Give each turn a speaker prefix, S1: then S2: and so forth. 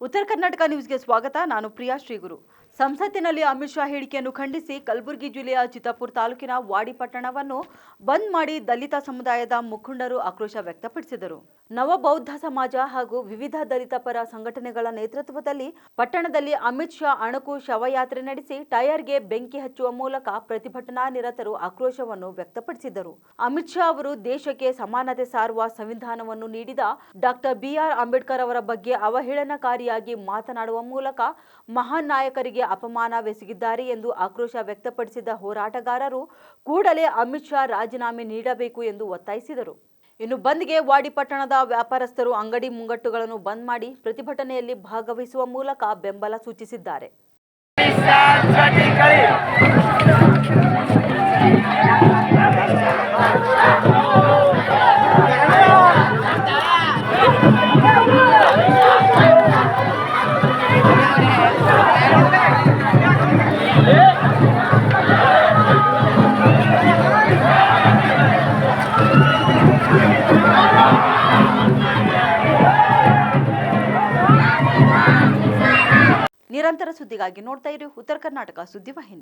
S1: ಉತ್ತರ ಕರ್ನಾಟಕ ನ್ಯೂಸ್ಗೆ ಸ್ವಾಗತ. ನಾನು ಪ್ರಿಯಾ ಶ್ರೀಗುರು. ಸಂಸತ್ತಿನಲ್ಲಿ ಅಮಿತ್ ಶಾ ಹೇಳಿಕೆಯನ್ನು ಖಂಡಿಸಿ ಕಲಬುರಗಿ ಜಿಲ್ಲೆಯ ಚಿತ್ತಾಪುರ ತಾಲೂಕಿನ ವಾಡಿ ಪಟ್ಟಣವನ್ನು ಬಂದ್ ಮಾಡಿ ದಲಿತ ಸಮುದಾಯದ ಮುಖಂಡರು ಆಕ್ರೋಶ ವ್ಯಕ್ತಪಡಿಸಿದರು. ನವ ಬೌದ್ಧ ಸಮಾಜ ಹಾಗೂ ವಿವಿಧ ದಲಿತ ಪರ ಸಂಘಟನೆಗಳ ನೇತೃತ್ವದಲ್ಲಿ ಪಟ್ಟಣದಲ್ಲಿ ಅಮಿತ್ ಶಾ ಅಣಕು ಶವಯಾತ್ರೆ ನಡೆಸಿ ಟೈರ್ಗೆ ಬೆಂಕಿ ಹಚ್ಚುವ ಮೂಲಕ ಪ್ರತಿಭಟನಾ ನಿರತರು ಆಕ್ರೋಶವನ್ನು ವ್ಯಕ್ತಪಡಿಸಿದರು. ಅಮಿತ್ ಶಾ ಅವರು ದೇಶಕ್ಕೆ ಸಮಾನತೆ ಸಾರುವ ಸಂವಿಧಾನವನ್ನು ನೀಡಿದ ಡಾಕ್ಟರ್ BR ಅಂಬೇಡ್ಕರ್ ಅವರ ಬಗ್ಗೆ ಅವಹೇಳನಕಾರಿಯಾಗಿ ಮಾತನಾಡುವ ಮೂಲಕ ಮಹಾನ್ ನಾಯಕರಿಗೆ ಅಪಮಾನವೆಸಗಿದ್ದಾರೆ ಎಂದು ಆಕ್ರೋಶ ವ್ಯಕ್ತಪಡಿಸಿದ ಹೋರಾಟಗಾರರು ಕೂಡಲೇ ಅಮಿತ್ ಶಾ ರಾಜೀನಾಮೆ ನೀಡಬೇಕು ಎಂದು ಒತ್ತಾಯಿಸಿದರು. ಇನ್ನು ಬಂದ್ಗೆ ವಾಡಿ ಪಟ್ಟಣದ ವ್ಯಾಪಾರಸ್ಥರು ಅಂಗಡಿ ಮುಂಗಟ್ಟುಗಳನ್ನು ಬಂದ್ ಮಾಡಿ ಪ್ರತಿಭಟನೆಯಲ್ಲಿ ಭಾಗವಹಿಸುವ ಮೂಲಕ ಬೆಂಬಲ ಸೂಚಿಸಿದ್ದಾರೆ. ನಿರಂತರ ಸುದ್ದಿಗಾಗಿ ನೋಡ್ತಾ ಇರಿ ಉತ್ತರ ಕರ್ನಾಟಕ ಸುದ್ದಿವಾಹಿನಿ.